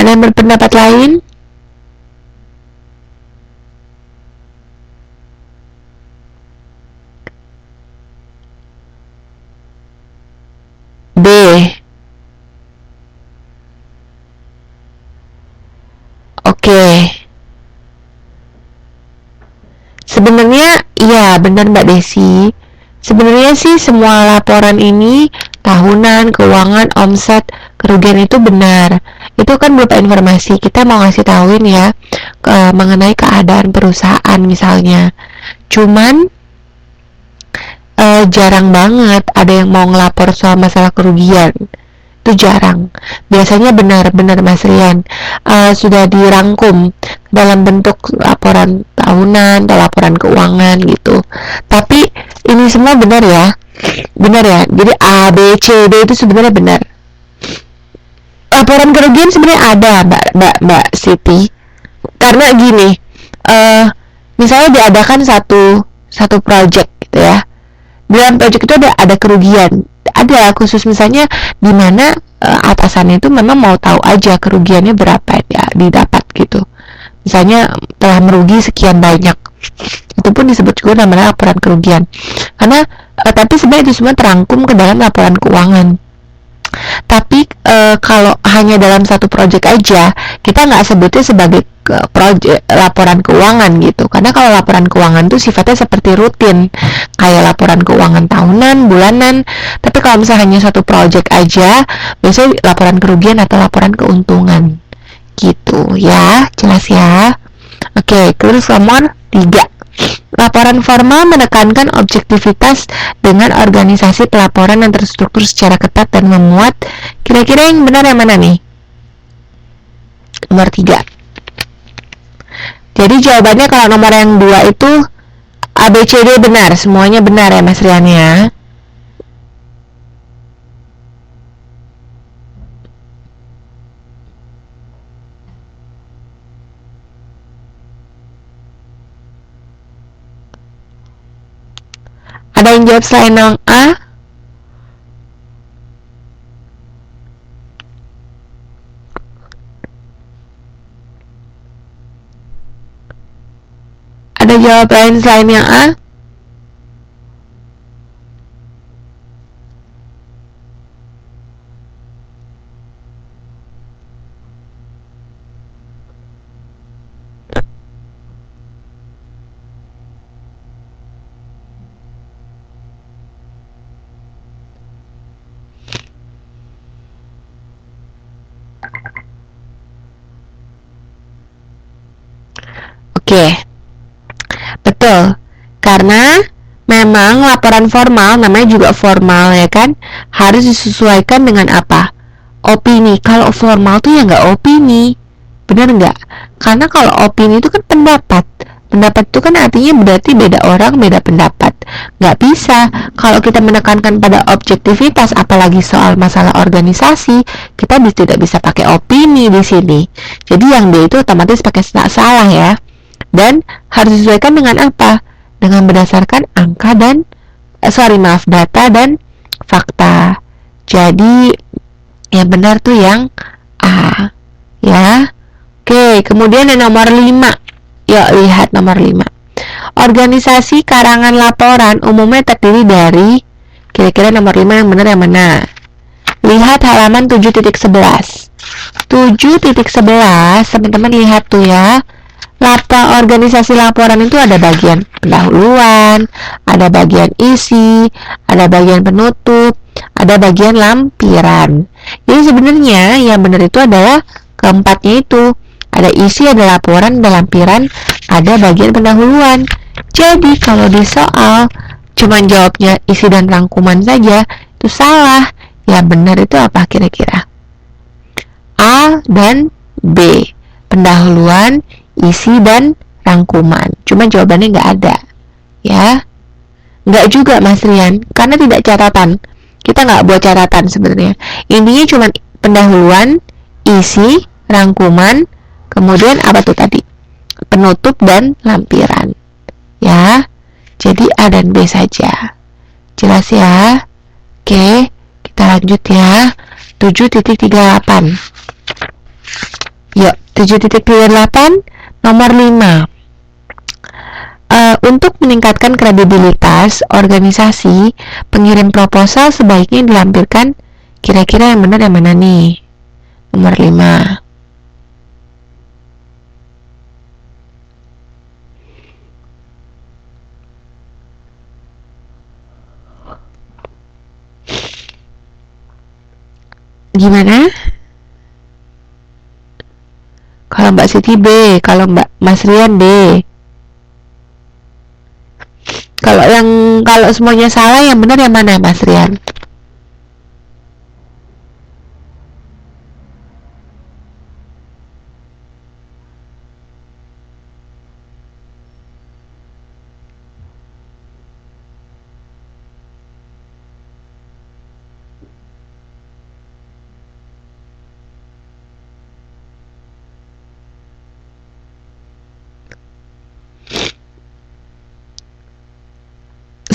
Ada yang berpendapat lain? B. Oke. Sebenarnya, iya benar Mbak Desi. Sebenarnya sih semua laporan ini, tahunan, keuangan, omset, kerugian itu benar. Itu kan berupa informasi. Kita mau ngasih tahuin ya mengenai keadaan perusahaan misalnya. Cuman jarang banget ada yang mau ngelapor soal masalah kerugian. Itu jarang. Biasanya benar-benar Mas Rian sudah dirangkum dalam bentuk laporan tahunan atau laporan keuangan gitu. Tapi ini semua benar ya. Benar ya. Jadi A, B, C, D itu sebenarnya benar. Laporan kerugian sebenarnya ada Mbak Siti. Karena gini, misalnya diadakan satu project gitu ya. Dalam project itu ada kerugian. Ada khusus misalnya di mana atasannya itu memang mau tahu aja kerugiannya berapa ya didapat gitu. Misalnya telah merugi sekian banyak. Itu pun disebut juga namanya laporan kerugian. Karena tapi sebenarnya itu semua terangkum ke dalam laporan keuangan. Tapi kalau hanya dalam satu project aja, kita nggak sebutnya sebagai laporan keuangan gitu. Karena kalau laporan keuangan tuh sifatnya seperti rutin, kayak laporan keuangan tahunan, bulanan. Tapi kalau misalnya hanya satu project aja, biasanya laporan kerugian atau laporan keuntungan gitu ya. Jelas ya? Oke, terus nomor 3. Laporan formal menekankan objektivitas dengan organisasi pelaporan yang terstruktur secara ketat dan memuat. Kira-kira yang benar yang mana nih? Nomor 3. Jadi jawabannya kalau nomor yang 2 itu A, B, C, D benar. Semuanya benar ya Mas Rian ya. Ada yang jawab selain yang A? Ada jawab lain selain yang A? Oke, betul. Karena memang laporan formal, namanya juga formal ya kan, harus disesuaikan dengan apa? Opini. Kalau formal tuh ya nggak opini, bener nggak? Karena kalau opini itu kan pendapat. Pendapat itu kan artinya berarti beda orang, beda pendapat. Nggak bisa. Kalau kita menekankan pada objektivitas, apalagi soal masalah organisasi, kita tidak bisa pakai opini di sini. Jadi yang D itu otomatis pakai salah ya. Dan harus disesuaikan dengan apa? Dengan berdasarkan angka dan data dan fakta. Jadi yang benar tuh yang A ya. Oke, kemudian yang nomor 5. Yuk lihat nomor 5. Organisasi karangan laporan umumnya terdiri dari, kira-kira nomor 5 yang benar yang mana? Lihat halaman 7.11. 7.11 teman-teman lihat tuh ya. Organisasi laporan itu ada bagian pendahuluan, ada bagian isi, ada bagian penutup, ada bagian lampiran. Jadi sebenarnya yang benar itu adalah keempatnya itu. Ada isi, ada laporan, ada lampiran, ada bagian pendahuluan. Jadi kalau di soal cuman jawabnya isi dan rangkuman saja, itu salah. Yang benar itu apa kira-kira? A dan B. Pendahuluan, isi dan rangkuman. Cuma jawabannya nggak ada ya. Nggak juga Mas Rian, karena tidak catatan. Kita nggak buat catatan sebenarnya. Intinya cuma pendahuluan, isi, rangkuman, kemudian apa tuh tadi? Penutup dan lampiran ya. Jadi A dan B saja. Jelas ya? Oke, kita lanjut ya. 7.38. Yuk, 7.8 nomor 5. Untuk meningkatkan kredibilitas organisasi, pengirim proposal sebaiknya dilampirkan kira-kira yang benar yang mana nih? Nomor 5. Gimana? Kalau Mbak Siti B, kalau Mbak Mas Rian D. Kalau semuanya salah, yang benar yang mana, Mas Rian?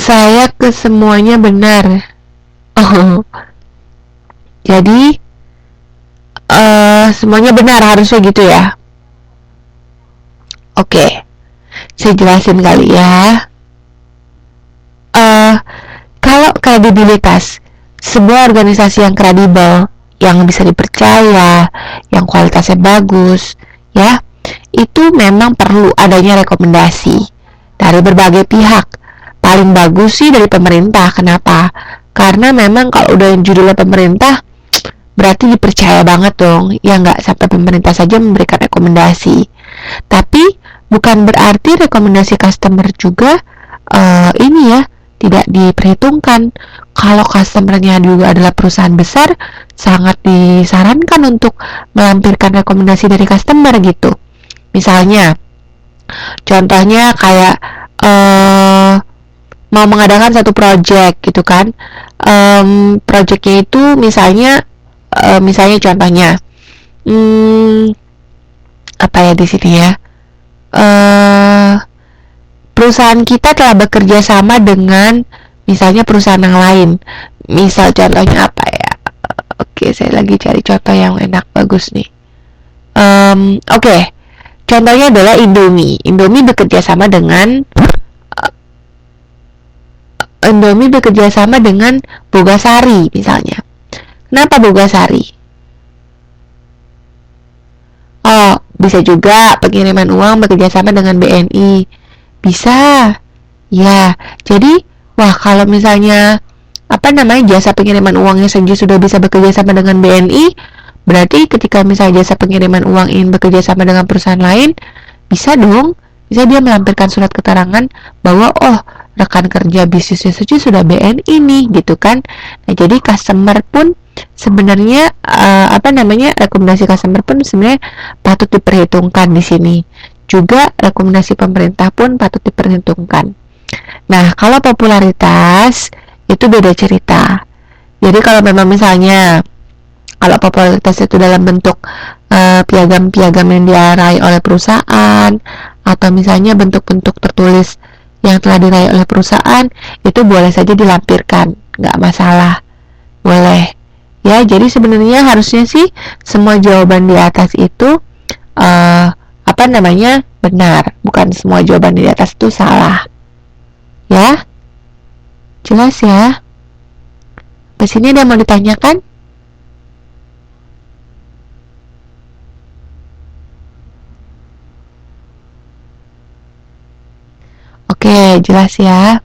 Saya ke semuanya benar. Oh, jadi semuanya benar harusnya gitu ya. Oke, saya jelasin kali ya. eh Kalau kredibilitas, sebuah organisasi yang kredibel, yang bisa dipercaya, yang kualitasnya bagus, ya, itu memang perlu adanya rekomendasi dari berbagai pihak. Paling bagus sih dari pemerintah. Kenapa? Karena memang kalau udah judulnya pemerintah, berarti dipercaya banget dong. Ya nggak, sampai pemerintah saja memberikan rekomendasi. Tapi bukan berarti rekomendasi customer juga ini ya tidak diperhitungkan. Kalau customernya juga adalah perusahaan besar, sangat disarankan untuk melampirkan rekomendasi dari customer gitu. Misalnya, contohnya kayak mau mengadakan satu project gitu kan. Projectnya itu misalnya contohnya, apa ya di sini ya? Perusahaan kita telah bekerja sama dengan misalnya perusahaan yang lain. Misal contohnya apa ya? Oke, saya lagi cari contoh yang enak bagus nih. Oke, contohnya adalah Indomie. Indomie bekerja sama dengan Bogasari misalnya. Kenapa Bogasari? Oh, bisa juga pengiriman uang bekerja sama dengan BNI. Bisa. Ya, jadi wah, kalau misalnya apa namanya, jasa pengiriman uangnya saja sudah bisa bekerja sama dengan BNI, berarti ketika misalnya jasa pengiriman uang ini bekerja sama dengan perusahaan lain, bisa dong, bisa dia melampirkan surat keterangan bahwa oh, rekan kerja bisnisnya saja sudah BNI nih gitu kan. Nah, jadi customer pun sebenarnya apa namanya, rekomendasi customer pun sebenarnya patut diperhitungkan di sini. Juga rekomendasi pemerintah pun patut diperhitungkan. Nah, kalau popularitas itu beda cerita. Jadi kalau memang misalnya kalau popularitas itu dalam bentuk piagam-piagam yang diraih oleh perusahaan, atau misalnya bentuk-bentuk tertulis yang telah diraih oleh perusahaan, itu boleh saja dilampirkan, nggak masalah, boleh. Ya, jadi sebenarnya harusnya sih semua jawaban di atas itu apa namanya, benar, bukan semua jawaban di atas itu salah. Ya, jelas ya. Di sini ada yang mau ditanyakan? Oke, jelas ya.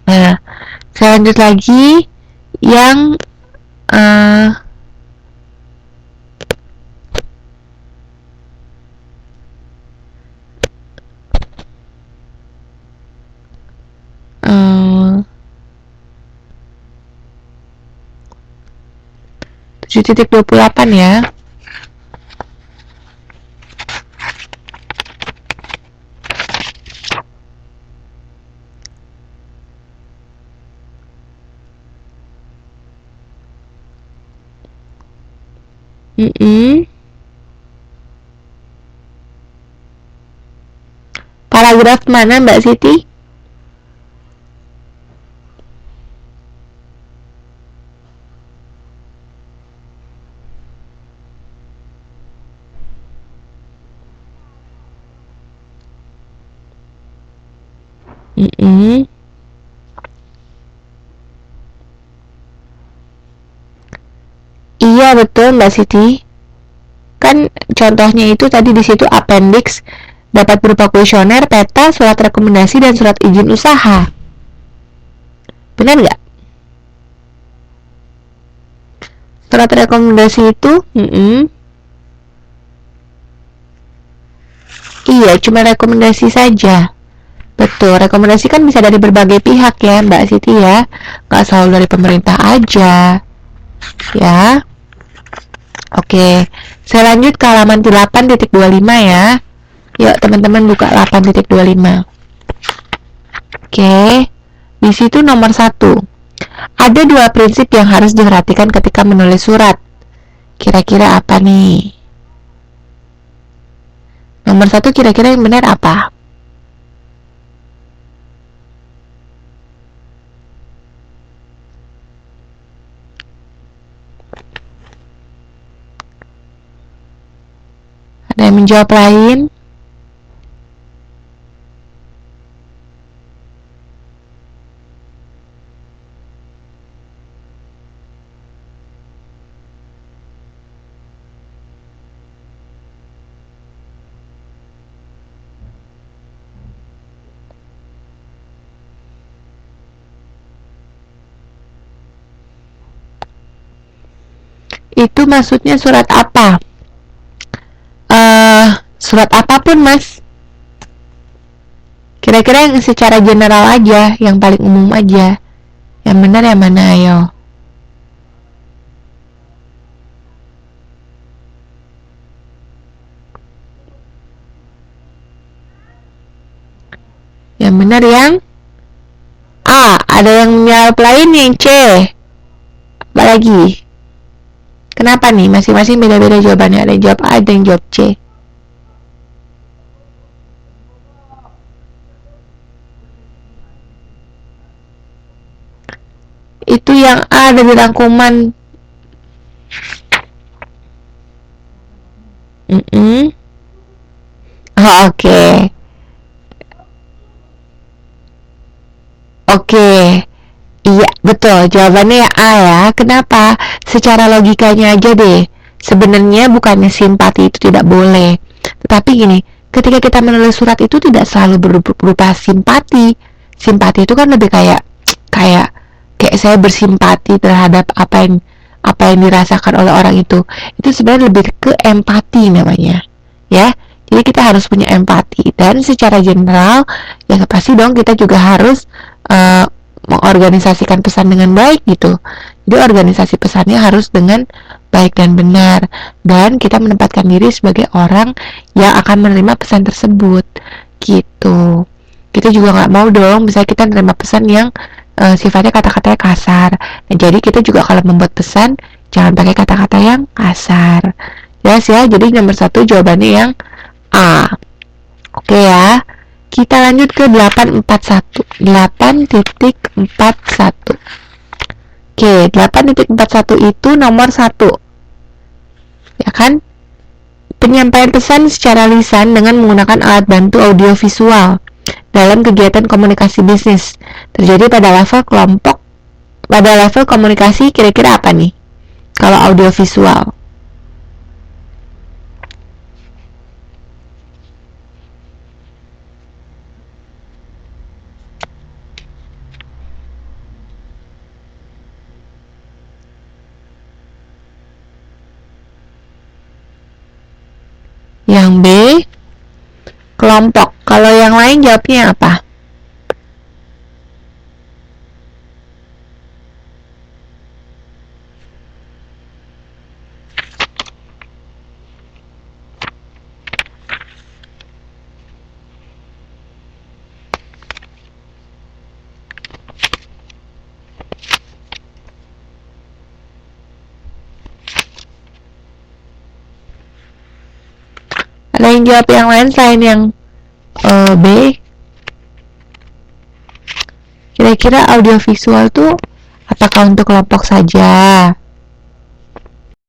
Nah, saya lanjut lagi yang uh, uh, 7.28 ya. Paragraf mana Mbak Siti? Iya betul Mbak Siti. Kan contohnya itu tadi di situ appendix dapat berupa kuesioner, peta, surat rekomendasi, dan surat izin usaha. Benar nggak? Surat rekomendasi itu, iya, cuma rekomendasi saja. Betul, rekomendasi kan bisa dari berbagai pihak ya Mbak Siti ya. Nggak selalu dari pemerintah aja. Ya. Oke, saya lanjut ke halaman 8.25 ya. Yuk teman-teman buka 8.25. Oke, di situ nomor 1. Ada 2 prinsip yang harus diperhatikan ketika menulis surat. Kira-kira apa nih? Nomor 1 kira-kira yang benar apa? Ada yang menjawab lain? Itu maksudnya surat apa? Surat apapun mas. Kira-kira yang secara general aja, yang paling umum aja. Yang benar yang mana ayo? Yang benar yang A. Ada yang menjawab lain yang C. Apa lagi? Kenapa nih? Masing-masing beda-beda jawabannya. Ada yang jawab A, ada yang jawab C. Itu yang A ada di rangkuman. Oke. Iya, betul. Jawabannya ya A ya. Kenapa? Secara logikanya aja deh. Sebenarnya bukannya simpati itu tidak boleh. Tetapi gini, ketika kita menulis surat itu tidak selalu berupa simpati. Simpati itu kan lebih kayak saya bersimpati terhadap apa yang dirasakan oleh orang itu. Itu sebenarnya lebih ke empati namanya. Ya. Jadi kita harus punya empati, dan secara general ya pasti dong kita juga harus mengorganisasikan pesan dengan baik gitu. Jadi organisasi pesannya harus dengan baik dan benar, dan kita menempatkan diri sebagai orang yang akan menerima pesan tersebut gitu. Kita juga nggak mau dong misalnya kita menerima pesan yang sifatnya kata-katanya kasar. Nah, jadi kita juga kalau membuat pesan jangan pakai kata-kata yang kasar. Jelas ya, jadi nomor 1 jawabannya yang A. Oke ya. Kita lanjut ke 8.41. 8.41. Oke, 8.41 itu nomor 1. Ya kan? Penyampaian pesan secara lisan dengan menggunakan alat bantu audiovisual dalam kegiatan komunikasi bisnis terjadi pada level kelompok. Pada level komunikasi kira-kira apa nih? Kalau audiovisual. Yang B, kelompok. Kalau yang lain jawabnya apa? Ada yang jawab yang lain selain yang B? Kira-kira audiovisual tuh apakah untuk kelompok saja?